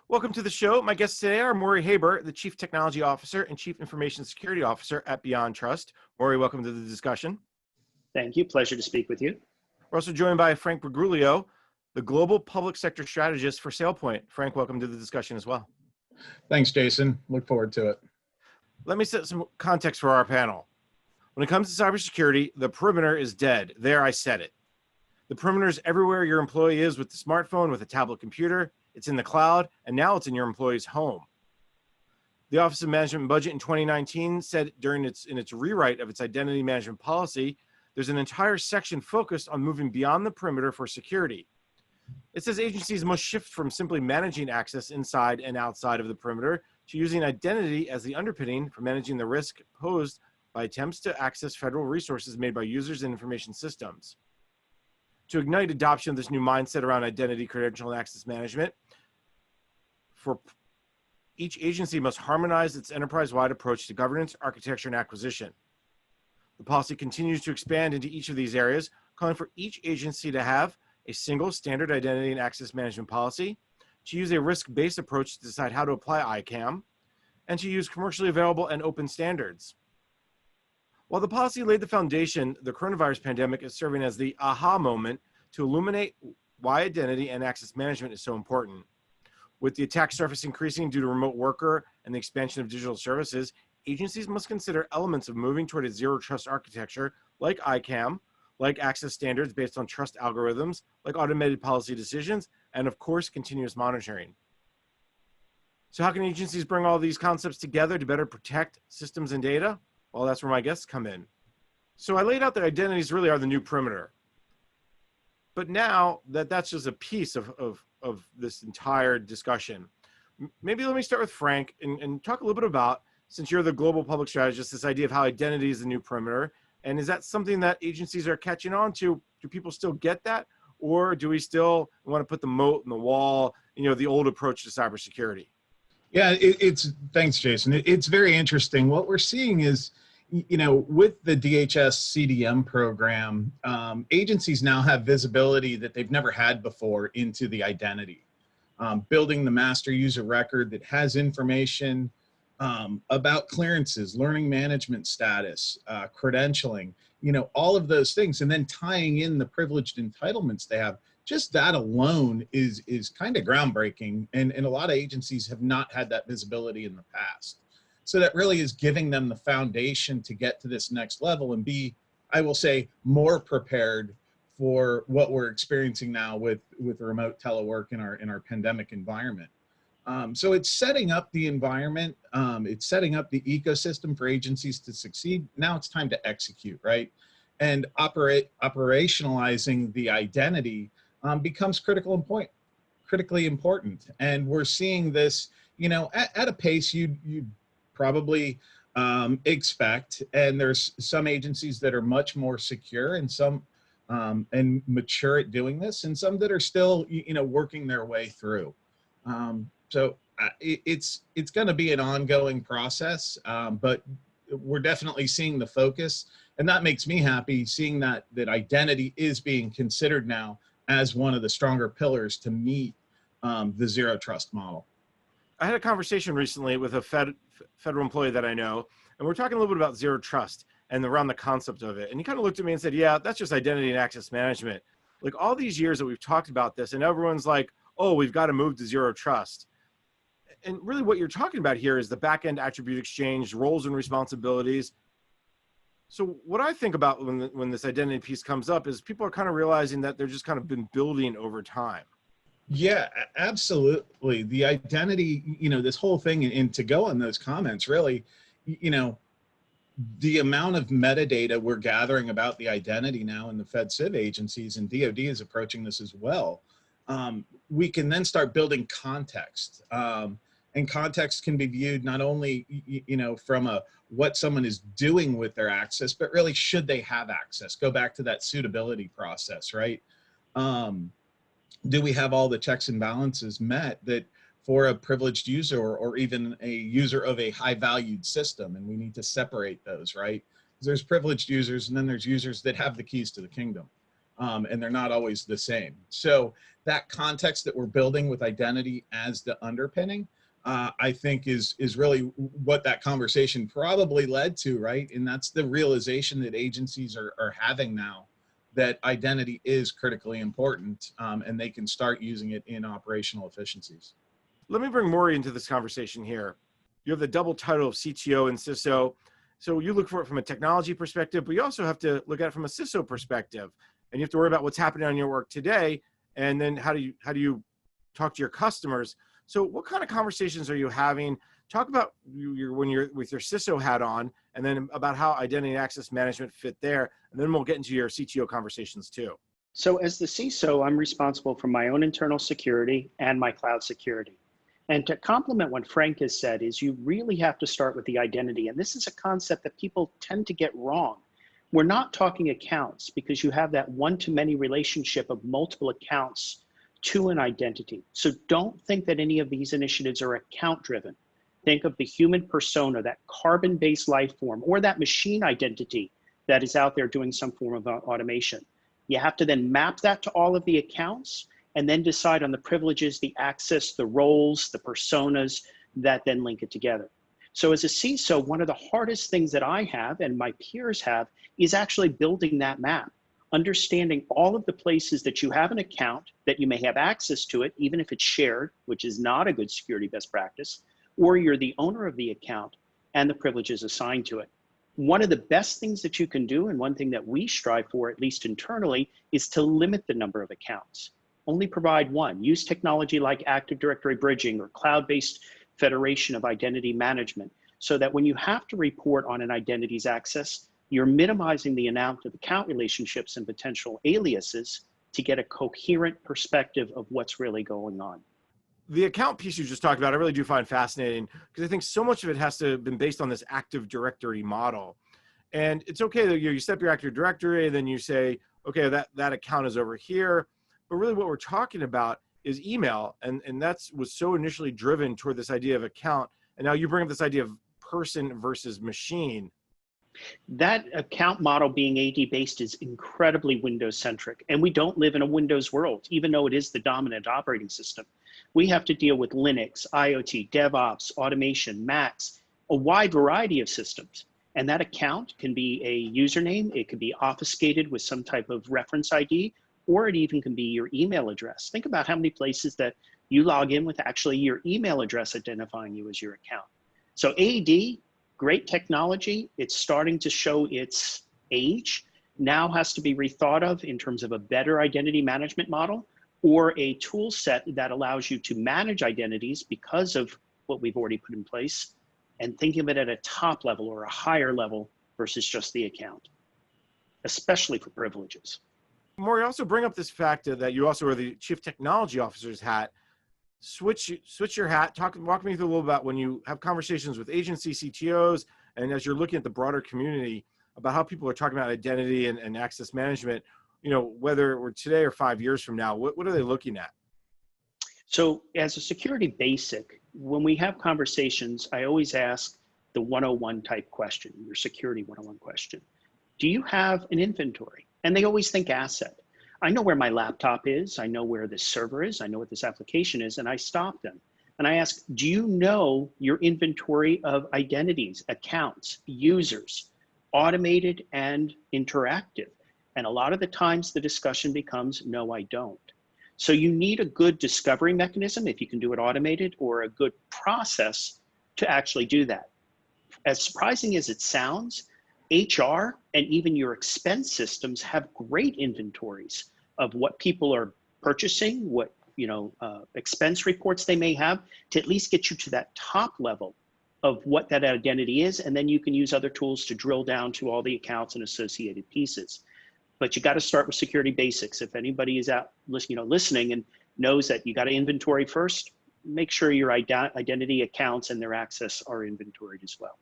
Welcome to the show. My guests today are Maury Haber, the Chief Technology Officer and Chief Information Security Officer at Beyond Trust. Maury, welcome to the discussion. Thank you. Pleasure to speak with you. We're also joined by Frank Bergoglio, the Global Public Sector Strategist for SailPoint. Frank, welcome to the discussion as well. Thanks, Jason. Look forward to it. Let me set some context for our panel. When it comes to cybersecurity, the perimeter is dead. There, I said it. The perimeter is everywhere your employee is with the smartphone, with a tablet computer. It's in the cloud, and now it's in your employee's home. The Office of Management and Budget in 2019 said in its rewrite of its identity management policy, there's an entire section focused on moving beyond the perimeter for security. It says agencies must shift from simply managing access inside and outside of the perimeter to using identity as the underpinning for managing the risk posed by attempts to access federal resources made by users and information systems. To ignite adoption of this new mindset around identity, credential, and access management, for each agency must harmonize its enterprise-wide approach to governance, architecture, and acquisition. The policy continues to expand into each of these areas, calling for each agency to have a single standard identity and access management policy, to use a risk-based approach to decide how to apply ICAM, and to use commercially available and open standards. While the policy laid the foundation, the coronavirus pandemic is serving as the aha moment to illuminate why identity and access management is so important. With the attack surface increasing due to remote worker and the expansion of digital services, agencies must consider elements of moving toward a zero trust architecture like ICAM, like access standards based on trust algorithms, like automated policy decisions, and of course, continuous monitoring. So how can agencies bring all these concepts together to better protect systems and data? Well, that's where my guests come in. So I laid out that identities really are the new perimeter. But now that's just a piece of this entire discussion. Maybe let me start with Frank and talk a little bit about, since you're the global public strategist, this idea of how identity is the new perimeter. And is that something that agencies are catching on to? Do people still get that? Or do we still want to put the moat in the wall, the old approach to cybersecurity? Yeah, thanks, Jason. It's very interesting. What we're seeing is, with the DHS CDM program, agencies now have visibility that they've never had before into the identity. Building the master user record that has information about clearances, learning management status, credentialing, all of those things, and then tying in the privileged entitlements they have. Just that alone is kind of groundbreaking, and a lot of agencies have not had that visibility in the past. So that really is giving them the foundation to get to this next level and be, I will say, more prepared for what we're experiencing now with remote telework in our pandemic environment. So it's setting up the environment, it's setting up the ecosystem for agencies to succeed. Now it's time to execute, right? And operationalizing the identity becomes critically important. And we're seeing this, at a pace you'd probably expect. And there's some agencies that are much more secure and some and mature at doing this, and some that are still, working their way through. So it's going to be an ongoing process, but we're definitely seeing the focus, and that makes me happy, seeing that identity is being considered now as one of the stronger pillars to meet the zero trust model. I had a conversation recently with a federal employee that I know, and we're talking a little bit about zero trust and around the concept of it. And he kind of looked at me and said, yeah, that's just identity and access management. Like all these years that we've talked about this, and everyone's like, oh, we've got to move to zero trust. And really what you're talking about here is the back-end attribute exchange, roles and responsibilities. So what I think about when this identity piece comes up is people are kind of realizing that they're just kind of been building over time. Yeah, absolutely. The identity, this whole thing, and to go on those comments, really, the amount of metadata we're gathering about the identity now in the FedCiv agencies, and DoD is approaching this as well. We can then start building context. And context can be viewed not only, from what someone is doing with their access, but really should they have access? Go back to that suitability process, right? Do we have all the checks and balances met that for a privileged user or even a user of a high valued system? And we need to separate those, right? Because there's privileged users and then there's users that have the keys to the kingdom. and they're not always the same. So that context that we're building with identity as the underpinning, I think is really what that conversation probably led to, right? And that's the realization that agencies are having now, that identity is critically important, and they can start using it in operational efficiencies. Let me bring Maury into this conversation here. You have the double title of CTO and CISO. So you look for it from a technology perspective, but you also have to look at it from a CISO perspective. And you have to worry about what's happening on your work today. And then how do you talk to your customers? So what kind of conversations are you having? Talk about when you're with your CISO hat on, and then about how identity and access management fit there. And then we'll get into your CTO conversations too. So as the CISO, I'm responsible for my own internal security and my cloud security. And to complement what Frank has said is you really have to start with the identity. And this is a concept that people tend to get wrong. We're not talking accounts because you have that one-to-many relationship of multiple accounts to an identity. So don't think that any of these initiatives are account-driven. Think of the human persona, that carbon-based life form, or that machine identity that is out there doing some form of automation. You have to then map that to all of the accounts and then decide on the privileges, the access, the roles, the personas that then link it together. So as a CISO, one of the hardest things that I have and my peers have is actually building that map, understanding all of the places that you have an account, that you may have access to it, even if it's shared, which is not a good security best practice, or you're the owner of the account and the privileges assigned to it. One of the best things that you can do, and one thing that we strive for, at least internally, is to limit the number of accounts. Only provide one. Use technology like Active Directory bridging or cloud-based federation of identity management, so that when you have to report on an identity's access, you're minimizing the amount of account relationships and potential aliases to get a coherent perspective of what's really going on. The account piece you just talked about, I really do find fascinating, because I think so much of it has to have been based on this Active Directory model. And it's okay that you set up your Active Directory, and then you say, okay, that account is over here. But really what we're talking about is email. And that was so initially driven toward this idea of account. And now you bring up this idea of person versus machine. That account model being AD based is incredibly Windows centric. And we don't live in a Windows world, even though it is the dominant operating system. We have to deal with Linux, IoT, DevOps, automation, Macs, a wide variety of systems. And that account can be a username. It could be obfuscated with some type of reference ID, or it even can be your email address. Think about how many places that you log in with actually your email address identifying you as your account. So AD, great technology. It's starting to show its age. Now has to be rethought of in terms of a better identity management model, or a tool set that allows you to manage identities because of what we've already put in place, and think of it at a top level or a higher level versus just the account, especially for privileges. Maury, also bring up this fact that you also are the Chief Technology Officer's hat. Switch your hat. Walk me through a little about when you have conversations with agency CTOs, and as you're looking at the broader community about how people are talking about identity and access management, whether we're today or 5 years from now, what are they looking at? So as a security basic, when we have conversations, I always ask the 101 type question, your security 101 question. Do you have an inventory? And they always think asset. I know where my laptop is. I know where this server is. I know what this application is, and I stop them. And I ask, do you know your inventory of identities, accounts, users, automated and interactive? And a lot of the times the discussion becomes, no, I don't. So you need a good discovery mechanism, if you can do it automated, or a good process to actually do that. As surprising as it sounds, HR and even your expense systems have great inventories of what people are purchasing, what expense reports they may have, to at least get you to that top level of what that identity is. And then you can use other tools to drill down to all the accounts and associated pieces. But you got to start with security basics. If anybody is out listening and knows that you got to inventory first, make sure your identity accounts and their access are inventoried as well.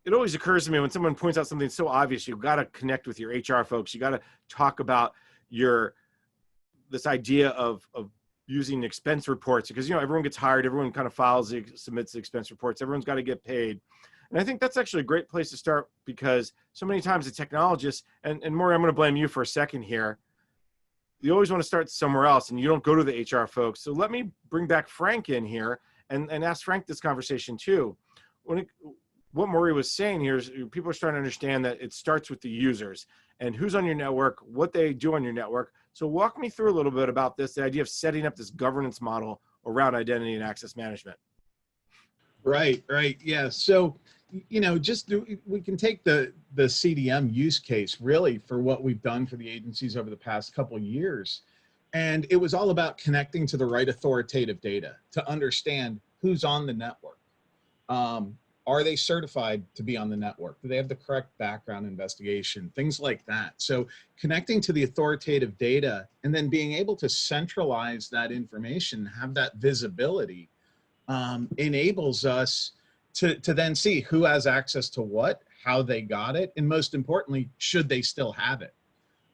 It always occurs to me when someone points out something so obvious, you've got to connect with your HR folks. You got to talk about this idea of using expense reports, because everyone gets hired, everyone kind of submits the expense reports, everyone's got to get paid. And I think that's actually a great place to start, because so many times the technologists, and Maury, I'm going to blame you for a second here. you always want to start somewhere else, and you don't go to the HR folks. So let me bring back Frank in here and ask Frank this conversation too. What Maury was saying here is people are starting to understand that it starts with the users and who's on your network, what they do on your network. So walk me through a little bit about this, the idea of setting up this governance model around identity and access management. Right. Yeah. So, we can take the CDM use case really for what we've done for the agencies over the past couple of years. And it was all about connecting to the right authoritative data to understand who's on the network. Are they certified to be on the network? Do they have the correct background investigation? Things like that. So connecting to the authoritative data and then being able to centralize that information, have that visibility, enables us to then see who has access to what, how they got it, and most importantly, should they still have it?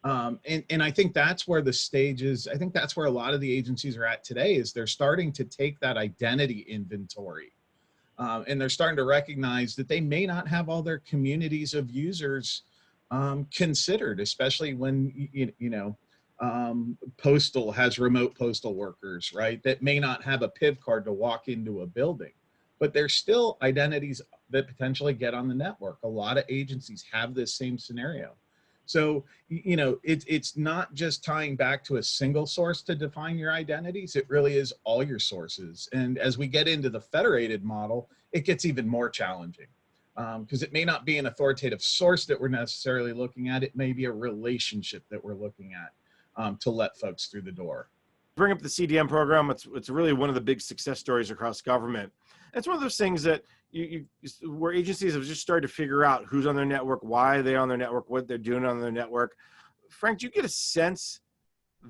And I think that's where the stage is. I think that's where a lot of the agencies are at today, is they're starting to take that identity inventory. And they're starting to recognize that they may not have all their communities of users considered, especially when, postal has remote postal workers, right? That may not have a PIV card to walk into a building, but there's still identities that potentially get on the network. A lot of agencies have this same scenario. So, it's not just tying back to a single source to define your identities. It really is all your sources. And as we get into the federated model, it gets even more challenging because it may not be an authoritative source that we're necessarily looking at. It may be a relationship that we're looking at to let folks through the door. Bring up the CDM program. It's really one of the big success stories across government. It's one of those things that where agencies have just started to figure out who's on their network, why they're on their network, what they're doing on their network. Frank, do you get a sense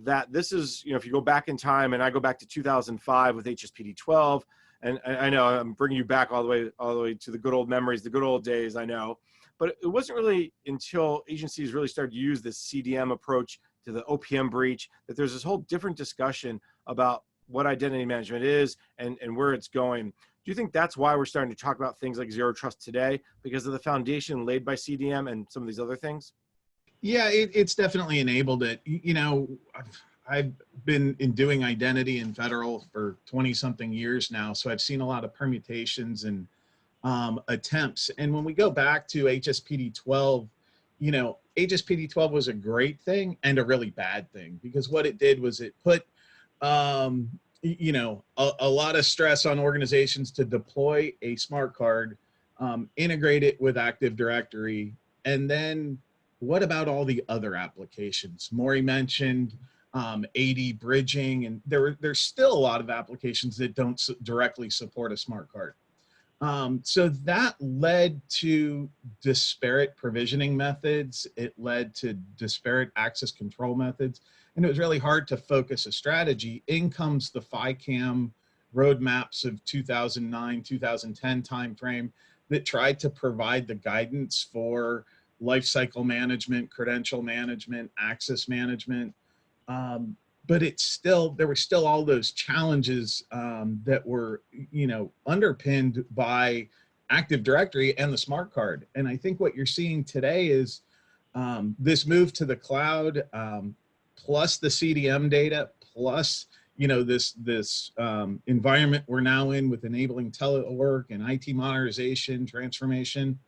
that this is, if you go back in time, and I go back to 2005 with HSPD 12, and I know I'm bringing you back all the way to the good old memories, the good old days, I know, but it wasn't really until agencies really started to use this CDM approach to the OPM breach that there's this whole different discussion about what identity management is and where it's going. Do you think that's why we're starting to talk about things like zero trust today, because of the foundation laid by CDM and some of these other things? Yeah, it's definitely enabled it. I've been doing identity in federal for 20 something years now. So I've seen a lot of permutations and attempts. And when we go back to HSPD 12, HSPD 12 was a great thing and a really bad thing, because what it did was it put, a lot of stress on organizations to deploy a smart card, integrate it with Active Directory, and then what about all the other applications? Maury mentioned AD bridging, and there's still a lot of applications that don't directly support a smart card. So that led to disparate provisioning methods. It led to disparate access control methods. And it was really hard to focus a strategy. In comes the FICAM roadmaps of 2009, 2010 timeframe that tried to provide the guidance for lifecycle management, credential management, access management. But there were still all those challenges that were, underpinned by Active Directory and the smart card. And I think what you're seeing today is this move to the cloud, plus the CDM data, plus this environment we're now in with enabling telework and IT modernization, transformation.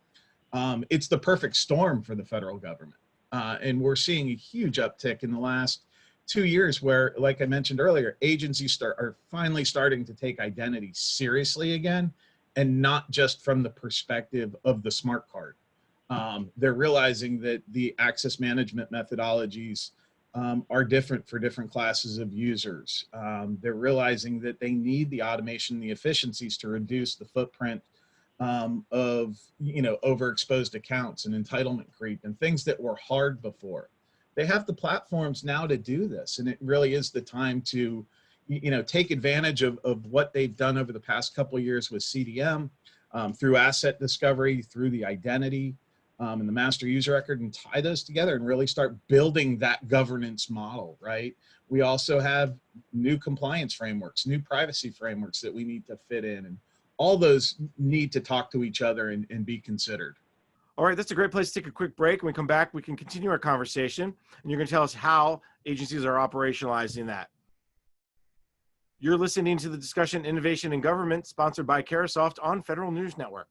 It's the perfect storm for the federal government. And we're seeing a huge uptick in the last 2 years where, like I mentioned earlier, agencies are finally starting to take identity seriously again, and not just from the perspective of the smart card. They're realizing that the access management methodologies are different for different classes of users. They're realizing that they need the automation, the efficiencies to reduce the footprint of overexposed accounts and entitlement creep and things that were hard before. They have the platforms now to do this, and it really is the time to take advantage of what they've done over the past couple of years with CDM, through asset discovery, through the identity, and the master user record, and tie those together and really start building that governance model, right? We also have new compliance frameworks, new privacy frameworks that we need to fit in, and all those need to talk to each other and be considered. All right, that's a great place to take a quick break. When we come back, we can continue our conversation, and you're going to tell us how agencies are operationalizing that. You're listening to the discussion Innovation in Government, sponsored by Carahsoft on Federal News Network.